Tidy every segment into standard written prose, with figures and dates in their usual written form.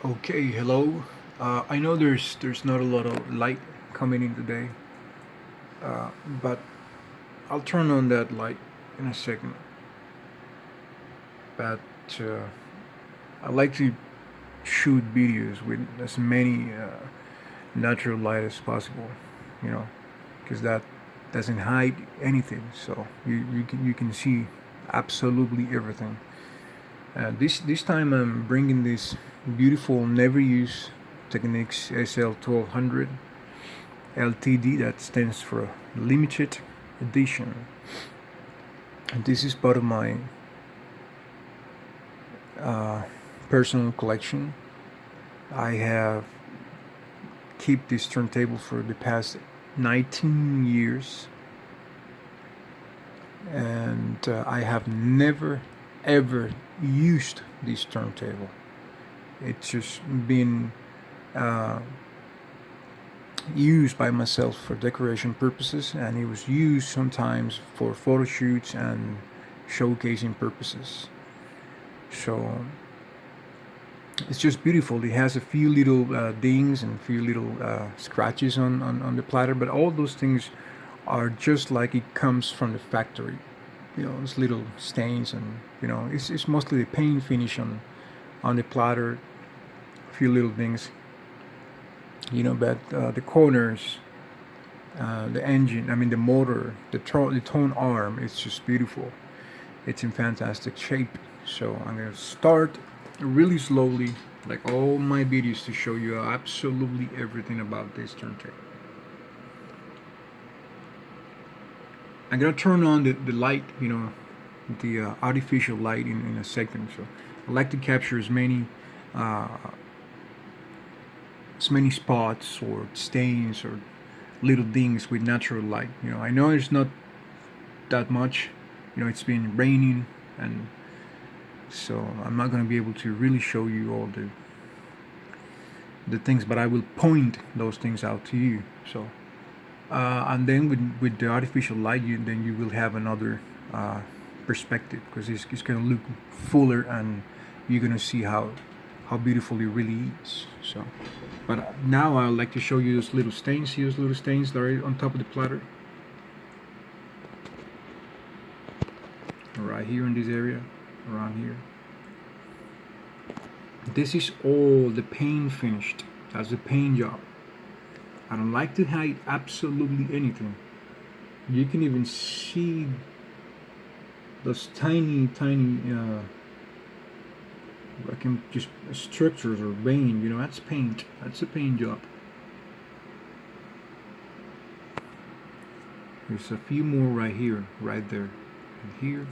Okay, hello. I know there's not a lot of light coming in today, but I'll turn on that light in a second. But uh, I like to shoot videos with as many natural light as possible, you know, because that doesn't hide anything. So you can see absolutely everything. This time I'm bringing this beautiful never used Technics SL-1200LTD, that stands for limited edition. And this is part of my uh, personal collection. I have kept this turntable for the past 19 years, and I have never ever used this turntable. It's just been uh, used by myself for decoration purposes, and it was used sometimes for photo shoots and showcasing purposes. So it's just beautiful. It has a few little dings and a few little scratches on the platter, but all those things are just like it comes from the factory. Those little stains, and it's mostly the paint finish on the platter, a few little things. But the corners, the engine, I mean the motor, the tone arm, it's just beautiful. It's in fantastic shape. So I'm gonna start really slowly, like all my videos, to show you absolutely everything about this turntable. I'm gonna turn on the light, the artificial light in a second. So I like to capture uh, as many spots or stains or little things with natural light. I know it's not that much. It's been raining, and so I'm not going to be able to really show you all the things, but I will point those things out to you. So and then with the artificial light, you will have another perspective, because it's going to look fuller, and you're going to see how beautiful it really is. So, but now I'd like to show you those little stains. See those little stains that are on top of the platter, right here in this area, around here. This is all the paint finished. That's the paint job. I don't like to hide absolutely anything. You can even see those tiny I can just structures or vein. That's paint. That's a paint job. There's a few more right here, right there, and here.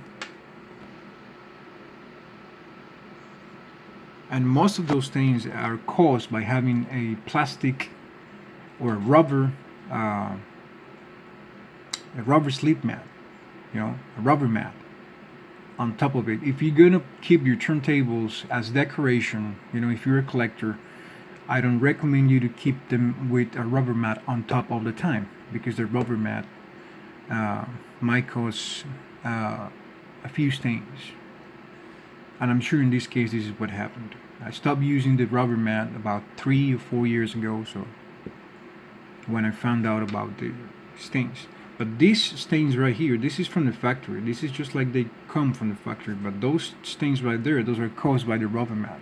And most of those stains are caused by having a plastic or uh, a rubber sleep mat, a rubber mat on top of it. If you're gonna keep your turntables as decoration, if you're a collector, I don't recommend you to keep them with a rubber mat on top all the time, because the rubber mat uh, might cause a few stains. And I'm sure in this case this is what happened. I stopped using the rubber mat about 3 or 4 years ago, so when I found out about the stains. But these stains right here, this is from the factory. This is just like they come from the factory. But those stains right there, those are caused by the rubber mat.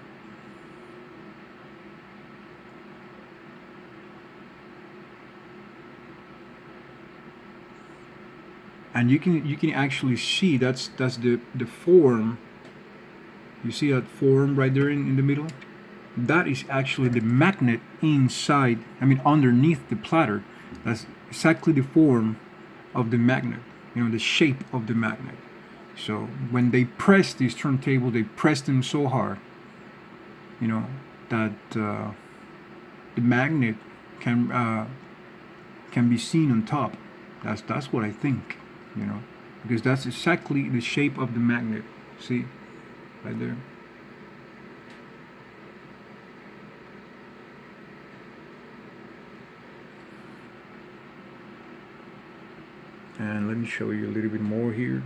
And you can actually see that's the form. You see that form right there in the middle? That is actually the magnet inside, underneath the platter. That's exactly the form of the magnet, the shape of the magnet. So when they press these turntable, they press them so hard, that the magnet can be seen on top. That's what I think, because that's exactly the shape of the magnet. See, right there. And let me show you a little bit more here.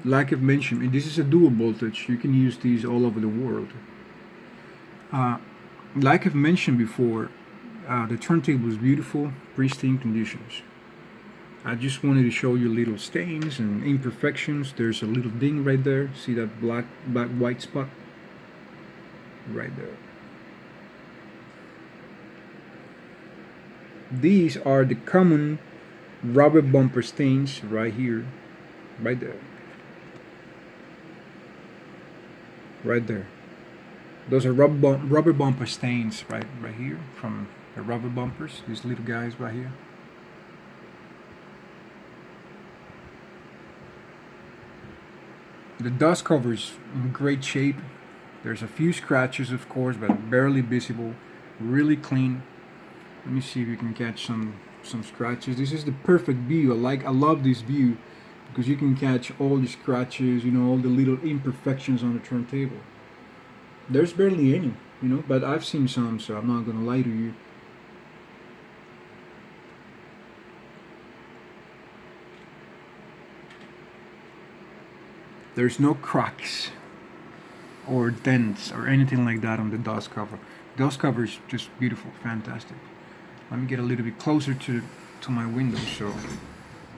like I've mentioned, this is a dual voltage. You can use these all over the world. Uh, like I've mentioned before, the turntable is beautiful, pristine conditions. I just wanted to show you little stains and imperfections. There's a little ding right there. See that black white spot? Right there. These are the common rubber bumper stains right here. Right there. Right there. Those are rubber bumper stains right here from the rubber bumpers. These little guys right here. The dust cover is in great shape. There's a few scratches, of course, but barely visible. Really clean. Let me see if you can catch some scratches. This is the perfect view. I love this view because you can catch all the scratches, all the little imperfections on the turntable. There's barely any, but I've seen some, so I'm not gonna lie to you. There's no cracks or dents or anything like that on the dust cover. Dust cover is just beautiful, fantastic. Let me get a little bit closer to my window so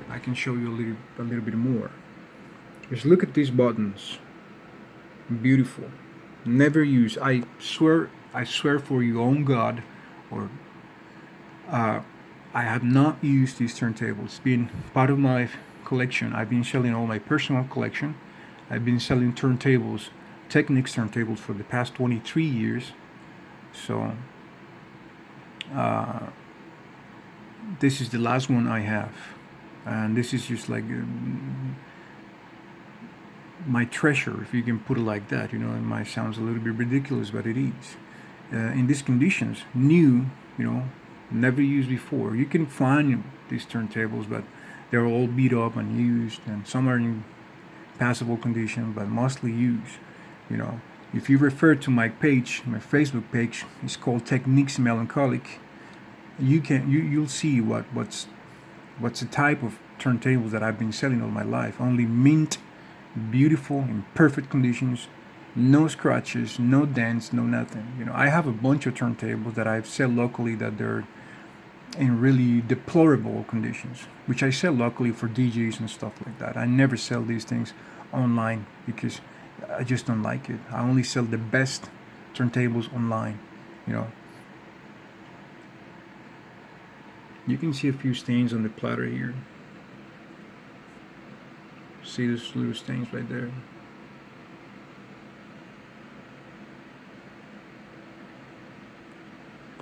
I can show you a little bit more. Just look at these buttons. Beautiful. Never use. I swear for you on God, or I have not used these turntables. It's been part of my collection. I've been selling all my personal collection. I've been selling turntables, Technics turntables, for the past 23 years. So this is the last one I have, and this is just like my treasure, if you can put it like that. It might sound a little bit ridiculous, but it is. In these conditions, new, never used before. You can find these turntables, but they're all beat up and used, and some are in passable condition, but mostly used. If you refer to my page, my Facebook page, it's called Technics Melancholic. You'll see what's the type of turntables that I've been selling all my life. Only mint, beautiful, in perfect conditions, no scratches, no dents, no nothing. I have a bunch of turntables that I've sold locally that they're in really deplorable conditions, which I sell locally for DJs and stuff like that. I never sell these things online because I just don't like it. I only sell the best turntables online. You can see a few stains on the platter here. See those little stains right there?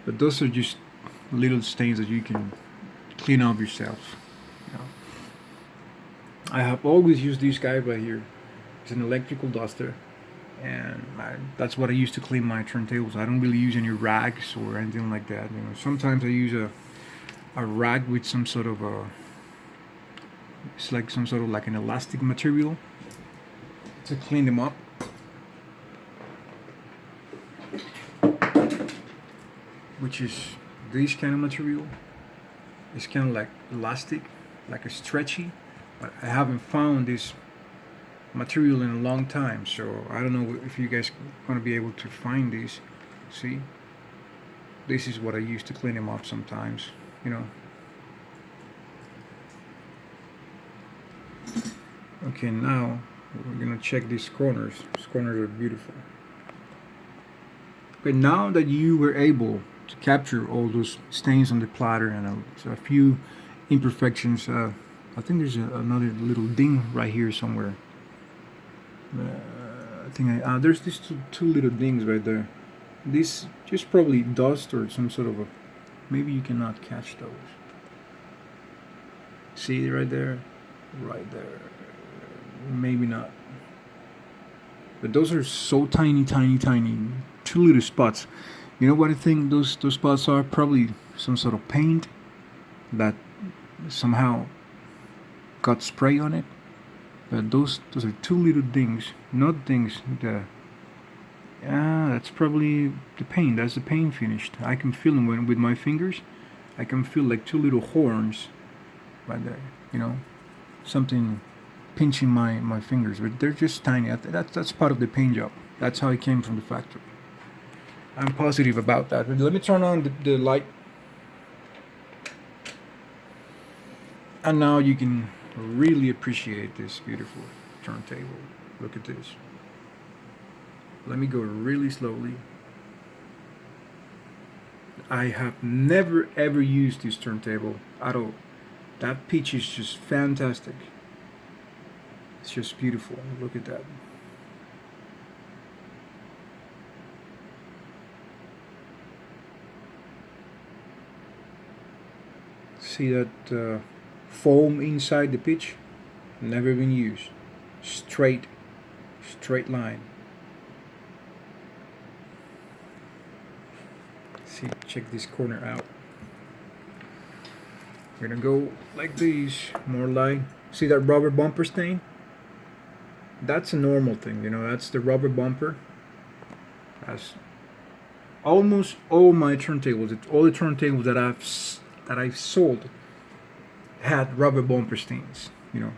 But those are just little stains that you can clean up yourself. I have always used this guy right here. It's an electrical duster, and that's what I use to clean my turntables. I don't really use any rags or anything like that. Sometimes I use a rag with some sort of it's like some sort of like an elastic material to clean them up. Which is this kind of material. It's kind of like elastic, like a stretchy, but I haven't found this material in a long time, so I don't know if you guys are going to be able to find these. See, this is what I use to clean them up sometimes. Okay, now we're gonna check these corners. These corners are beautiful. Okay, now that you were able to capture all those stains on the platter and a few imperfections, I think there's another little ding right here somewhere. I think there's these two little dings right there. This just probably dust or some sort of maybe you cannot catch those. See right there? Right there. Maybe not. But those are so tiny. Two little spots. You know what I think those spots are? Probably some sort of paint that somehow got spray on it. But those are two little dings, not dings. That's probably the paint. That's the paint finished. I can feel them with my fingers. I can feel like two little horns right there. Something pinching my fingers, but they're just tiny. That's part of the paint job. That's how it came from the factory. I'm positive about that. But let me turn on the light, and now you can really appreciate this beautiful turntable. Look at this. Let me go really slowly. I have never ever used this turntable at all. That pitch is just fantastic. It's just beautiful. Look at that. See that foam inside the pitch? Never been used. Straight line. See, check this corner out. We're gonna go like this, more line. See that rubber bumper stain? That's a normal thing, you know. That's the rubber bumper. As almost all my turntables, all the turntables that I've sold had rubber bumper stains, you know.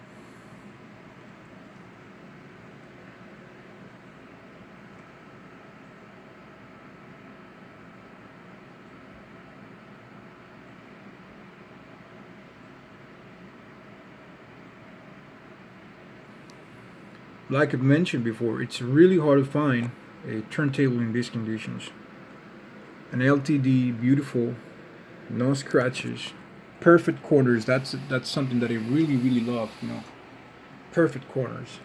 Like I've mentioned before, it's really hard to find a turntable in these conditions. An LTD, beautiful, no scratches, perfect corners. That's something that I really love. You know, perfect corners.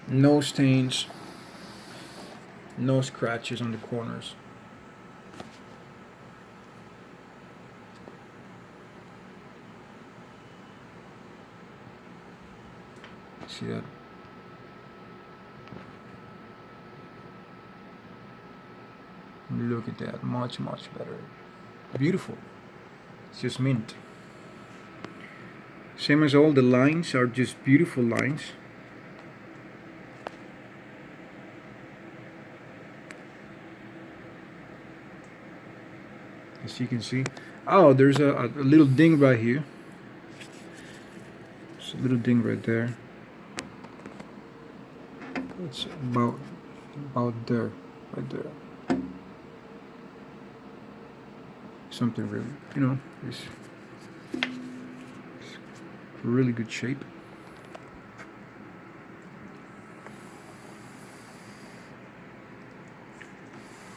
No stains, no scratches on the corners. See that? Look at that, much better. Beautiful. It's just mint. Same as all the lines are just beautiful lines. As you can see. Oh, there's a little ding right here. There's a little ding right there. It's about there, right there. Something really, you know, it's really good shape.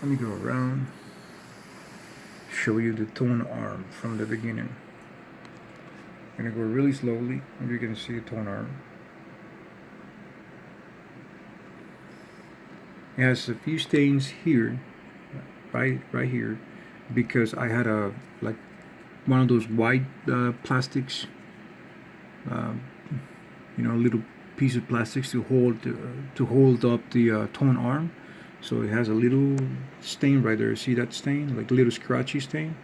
Let me go around, show you the Tonearm from the beginning. I'm gonna go really slowly, and you can see the Tonearm. It has a few stains here, right here, because I had a like one of those white plastics, you know, a little piece of plastics to hold up the Tonearm. So it has a little stain right there. See that stain, like a little scratchy stain,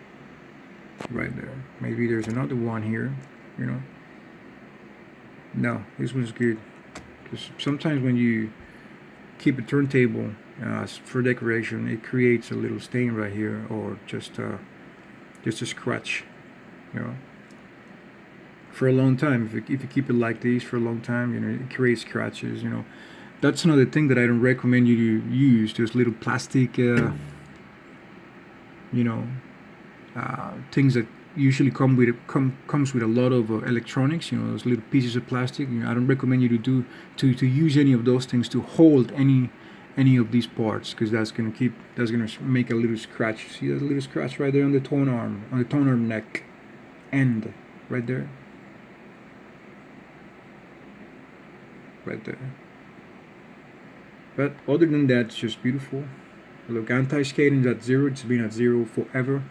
right there. Maybe there's another one here, you know. No, this one's good, because sometimes when you keep a turntable for decoration, it creates a little stain right here, or just a scratch, you know. For a long time, if you keep it like this for a long time, you know, it creates scratches, you know. That's another thing that I don't recommend you to use. Those little plastic, you know, things that usually comes with a lot of electronics. You know, those little pieces of plastic. You know, I don't recommend you to use any of those things to hold any of these parts, because that's gonna make a little scratch. See that little scratch right there on the Tonearm neck end, right there, right there. But other than that, it's just beautiful. Look, anti-skating is at 0. It's been at 0 forever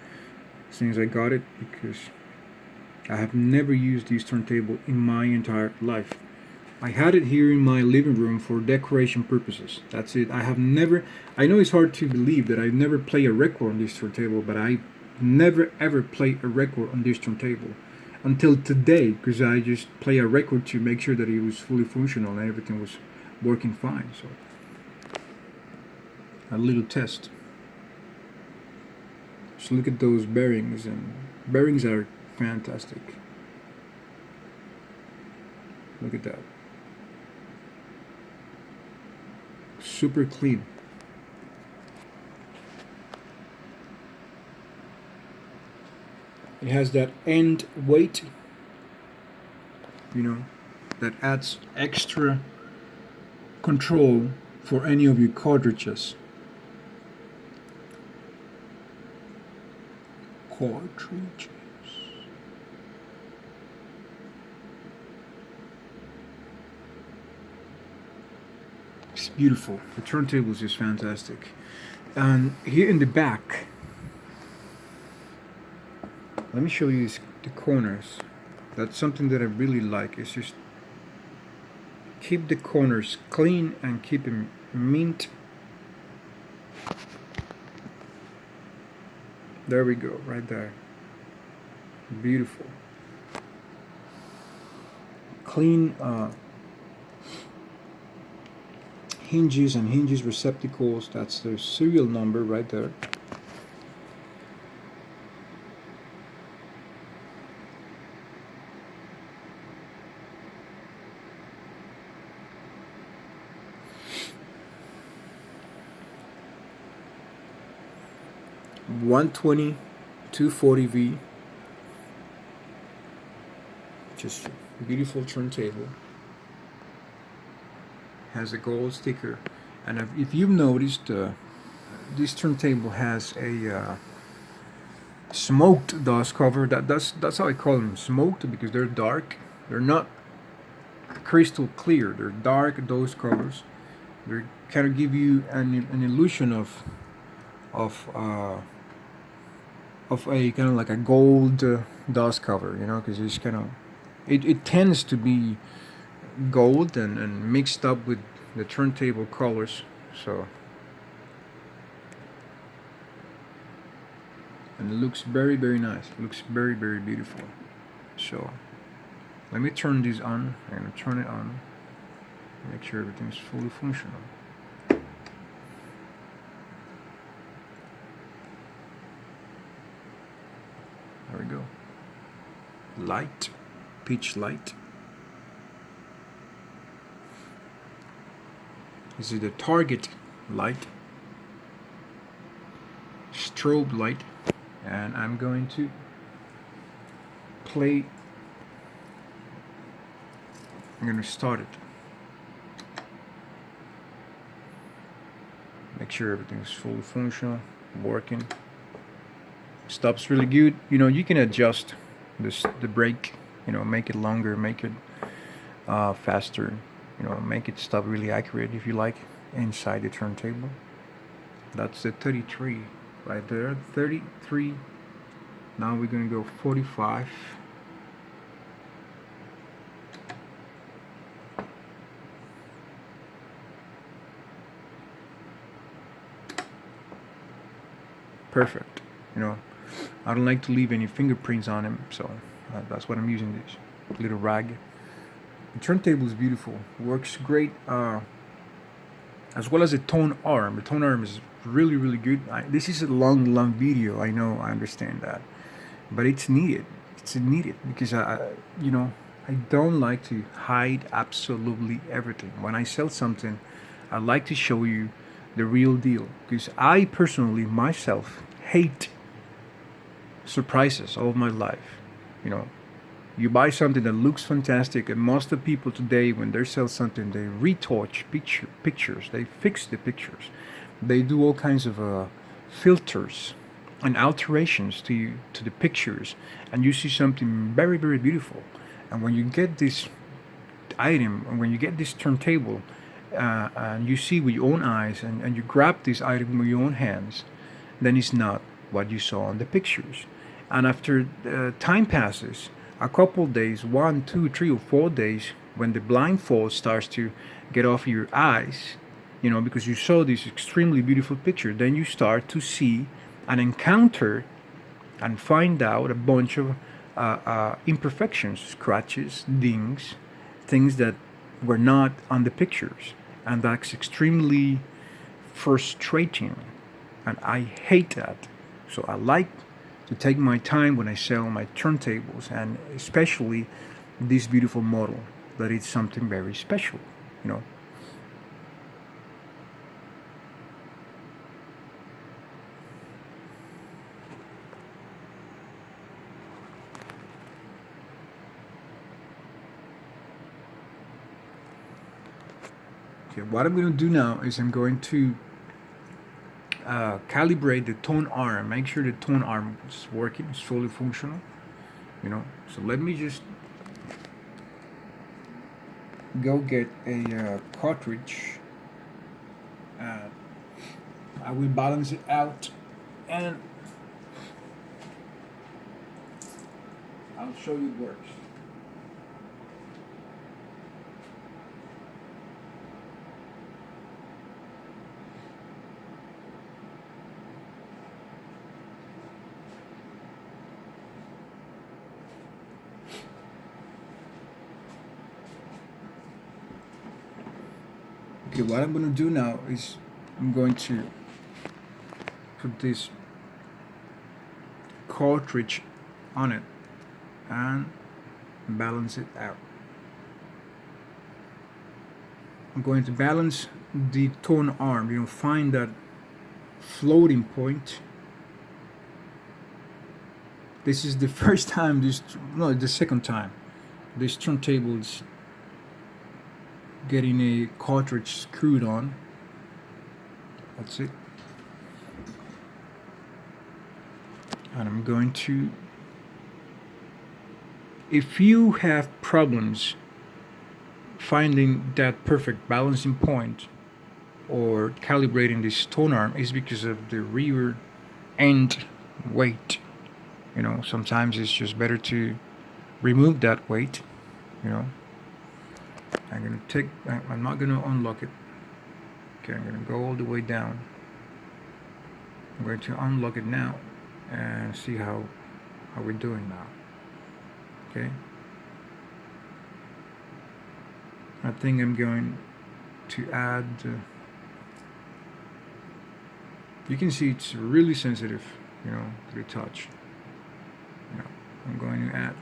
since I got it, because I have never used this turntable in my entire life. I had it here in my living room for decoration purposes. That's it. I have never, I know it's hard to believe that I never play a record on this turntable, but I never ever play a record on this turntable until today, because I just play a record to make sure that it was fully functional and everything was working fine. So a little test. So look at those bearings, and bearings are fantastic. Look at that. Super clean. It has that end weight, you know, that adds extra control for any of your cartridges. Cartridges. It's beautiful. The turntable is just fantastic. And here in the back, let me show you the corners. That's something that I really like. It's just keep the corners clean and keep them mint. There we go, right there. Beautiful. Clean hinges and hinges receptacles. That's their serial number right there. $120, $240V. Just a beautiful turntable. Has a gold sticker, and if you've noticed, this turntable has a smoked dust cover. That's how I call them, smoked, because they're dark. They're not crystal clear. They're dark dust covers. They kind of give you an illusion of a kind of like a gold dust cover, you know, because it's kind of it tends to be gold and mixed up with the turntable colors. So, and it looks very, very nice. It looks very, very beautiful. So let me turn this on. I'm gonna turn it on, make sure everything's fully functional. There we go. Light, pitch light. This is the target light, strobe light, and I'm going to play. I'm going to start it. Make sure everything's fully functional, working. Stops really good. You know, you can adjust the brake. You know, make it longer, make it faster. You know, make it stop really accurate if you like inside the turntable. That's the 33 right there. 33. Now we're gonna go 45. Perfect. You know, I don't like to leave any fingerprints on him, so that's what I'm using this little rag. The turntable is beautiful, works great, as well as the Tonearm. The Tonearm is really, really good. This is a long video. I know, I understand that, but it's needed. It's needed because you know, I don't like to hide absolutely everything. When I sell something, I like to show you the real deal, because I personally myself hate surprises all my life. You know, you buy something that looks fantastic, and most of the people today, when they sell something, they retouch pictures, they fix the pictures, they do all kinds of filters and alterations to the pictures, and you see something very, very beautiful. And when you get this item, and when you get this turntable, and you see with your own eyes, and you grab this item with your own hands, then it's not what you saw on the pictures. And after time passes, a couple days, 1, 2, 3, or 4 days, when the blindfold starts to get off your eyes, you know, because you saw this extremely beautiful picture, then you start to see and encounter and find out a bunch of imperfections, scratches, dings, things that were not on the pictures. And that's extremely frustrating. And I hate that. So I like to take my time when I sell my turntables, and especially this beautiful model that it's something very special, you know. Okay, what I'm going to do now is I'm going to calibrate the tone arm, make sure the tone arm is working, it's fully functional, you know. So let me just go get a cartridge. I will balance it out and I'll show you it works. Okay, what I'm going to do now is I'm going to put this cartridge on it and balance it out. I'm going to balance the tone arm, you know, find that floating point. This is the first time the second time this turntable is getting a cartridge screwed on. That's it. And I'm going to, if you have problems finding that perfect balancing point or calibrating this tone arm, is because of the rear end weight. You know, sometimes it's just better to remove that weight, you know. I'm not gonna unlock it. Okay, I'm gonna go all the way down. I'm going to unlock it now and see how we're doing now. Okay. I think I'm going to add, you can see it's really sensitive, you know, to the touch. You know, I'm going to add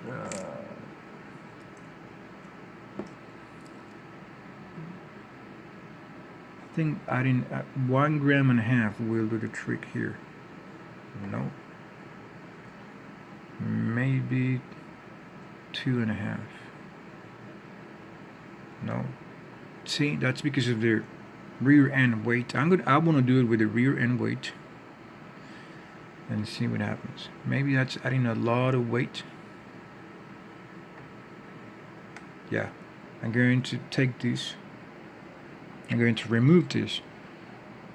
I think adding 1.5 grams will do the trick here. No, maybe 2.5. No, see, that's because of the rear end weight. I want to do it with the rear end weight and see what happens. Maybe that's adding a lot of weight. Yeah, I'm going to take this. I'm going to remove this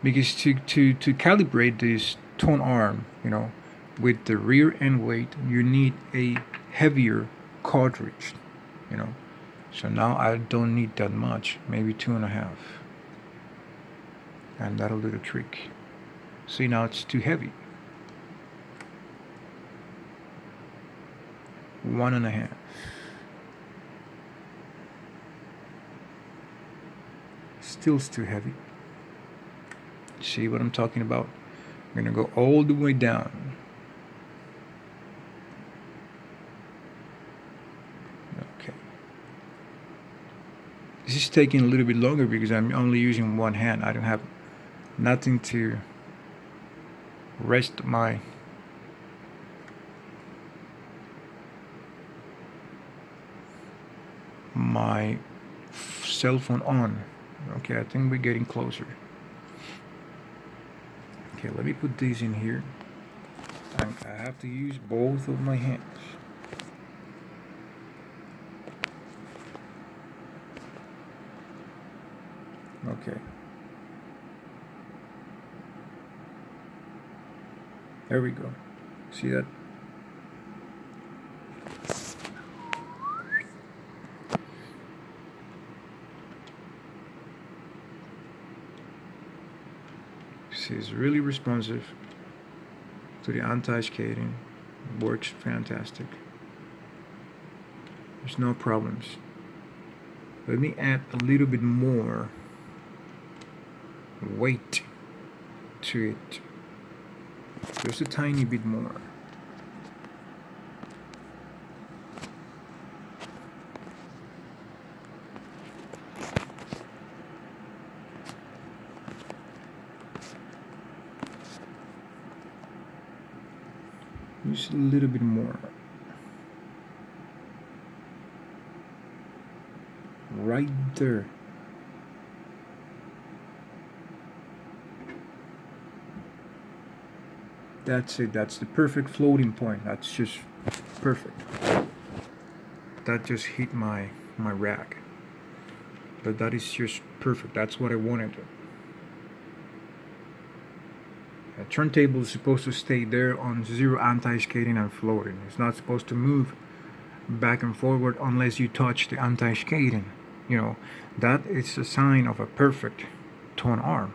because to calibrate this tone arm, you know, with the rear end weight, you need a heavier cartridge, you know. So now I don't need that much, maybe 2.5, and that'll do the trick. See, now it's too heavy. 1.5. Still too heavy. See what I'm talking about? I'm gonna go all the way down. Okay. This is taking a little bit longer because I'm only using one hand. I don't have nothing to rest my cell phone on. Okay, I think we're getting closer. Okay, let me put these in here. I have to use both of my hands. Okay. There we go. See that? Is really responsive to the anti-skating. Works fantastic. There's no problems. Let me add a little bit more weight to it. Just a tiny bit more. Just a little bit more. Right there. That's it. That's the perfect floating point. That's just perfect. That just hit my rack. But that is just perfect. That's what I wanted. A turntable is supposed to stay there on zero anti-skating and floating. It's not supposed to move back and forward unless you touch the anti-skating. You know, that is a sign of a perfect tone arm.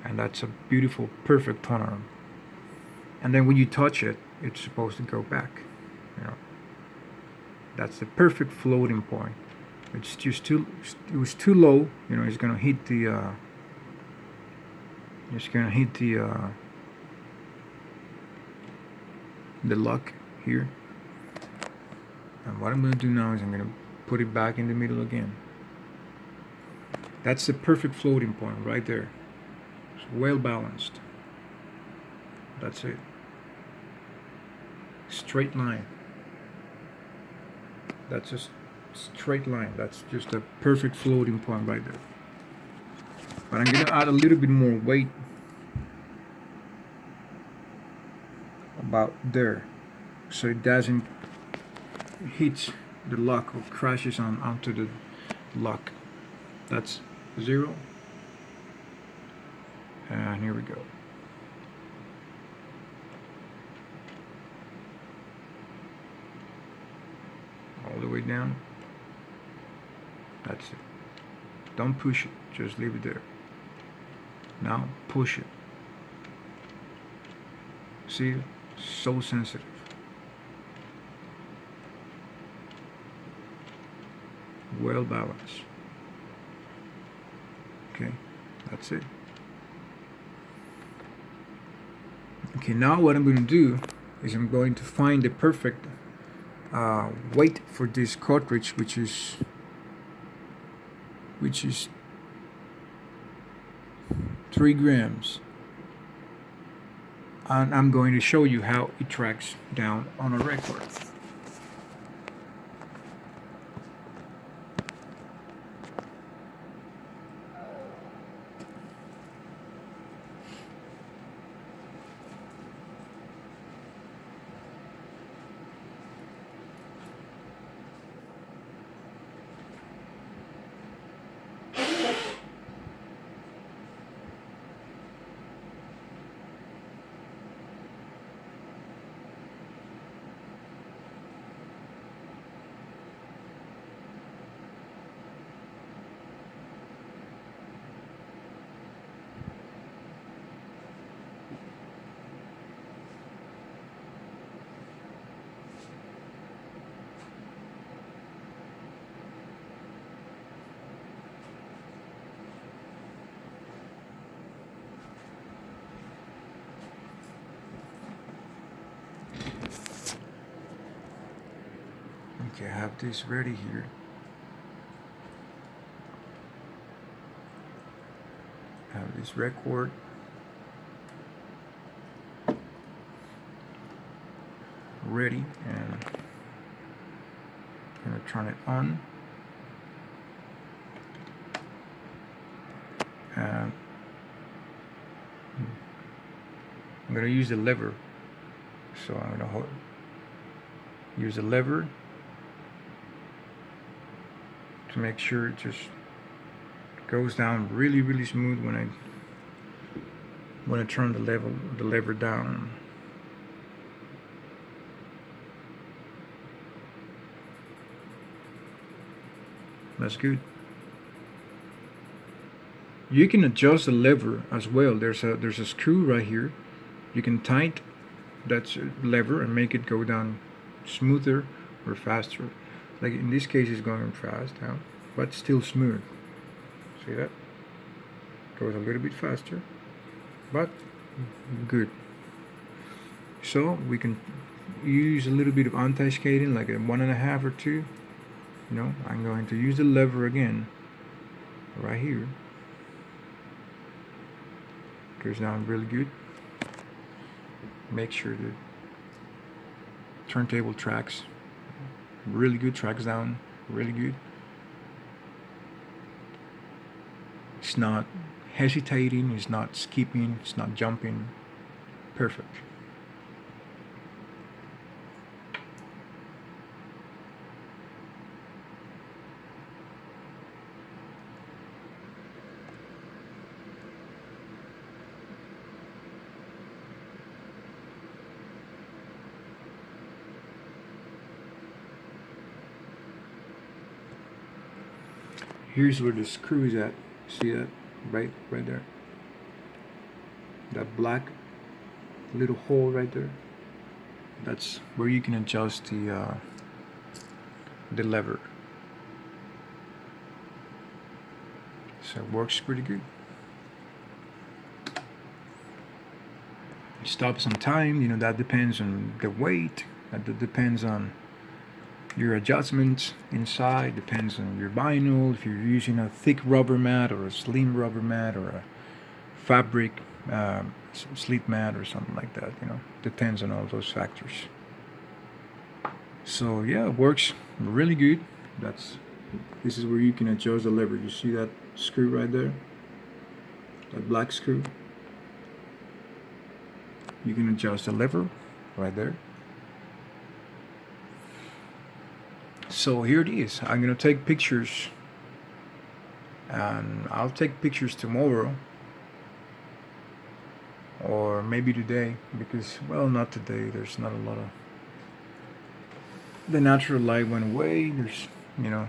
And that's a beautiful, perfect tone arm. And then when you touch it, it's supposed to go back. You know, that's the perfect floating point. It's just too. It was too low. You know, it's gonna hit the. It's gonna hit the lock here. And what I'm gonna do now is I'm gonna put it back in the middle again. That's the perfect floating point right there. It's well balanced. That's it. Straight line. That's a straight line. That's just a perfect floating point right there. But I'm gonna add a little bit more weight about there, so it doesn't hit the lock or crashes onto the lock. That's 0. And here we go. All the way down. That's it. Don't push it, just leave it there. Now push it. See, so sensitive. Well balanced. Okay, that's it. Okay, now what I'm going to do is I'm going to find the perfect weight for this cartridge, which is 3 grams, and I'm going to show you how it tracks down on a record. Okay, I have this ready here. I have this record. Ready, and I'm gonna turn it on. And I'm gonna use the lever. So I'm gonna use the lever to make sure it just goes down really smooth when I turn the lever down. That's good. You can adjust the lever as well. There's a screw right here. You can tighten that lever and make it go down smoother or faster. Like in this case, it's going fast now, but still smooth. See that? Goes a little bit faster, but good. So we can use a little bit of anti-skating, like a 1.5 or 2. You know, I'm going to use the lever again, right here. Goes down really good. Make sure that turntable tracks, really good tracks down, really good. It's not hesitating, it's not skipping, it's not jumping. Perfect. Here's where the screw is at. See that? Right there. That black little hole right there. That's where you can adjust the lever. So it works pretty good. Stop some time, you know, that depends on the weight, that depends on your adjustments inside, depends on your vinyl, if you're using a thick rubber mat or a slim rubber mat or a fabric sleep mat or something like that, you know, depends on all those factors. So yeah, it works really good. This is where you can adjust the lever. You see that screw right there, that black screw? You can adjust the lever right there. So here it is. I'm gonna take pictures, and I'll take pictures tomorrow or maybe today, because, well, not today, there's not a lot of, the natural light went away, there's, you know,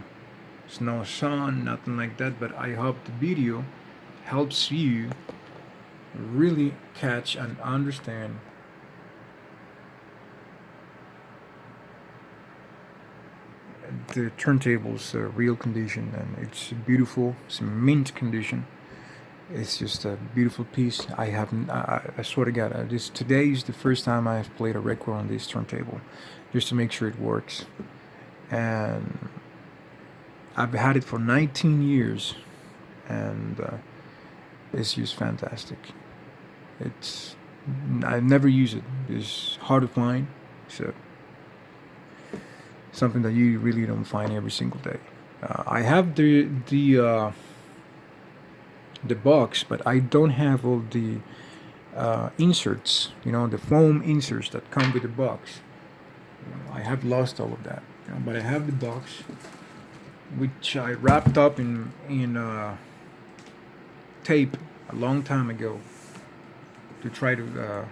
there's no sun, nothing like that. But I hope the video helps you really catch and understand the turntable's real condition. And it's beautiful, it's in mint condition. It's just a beautiful piece. I swear to God, today is the first time I've played a record on this turntable, just to make sure it works. And I've had it for 19 years, and it's just fantastic. I never use it. It's hard to find, so something that you really don't find every single day. I have the box, but I don't have all the inserts, you know, the foam inserts that come with the box. You know, I have lost all of that, you know, but I have the box, which I wrapped up in tape a long time ago to try to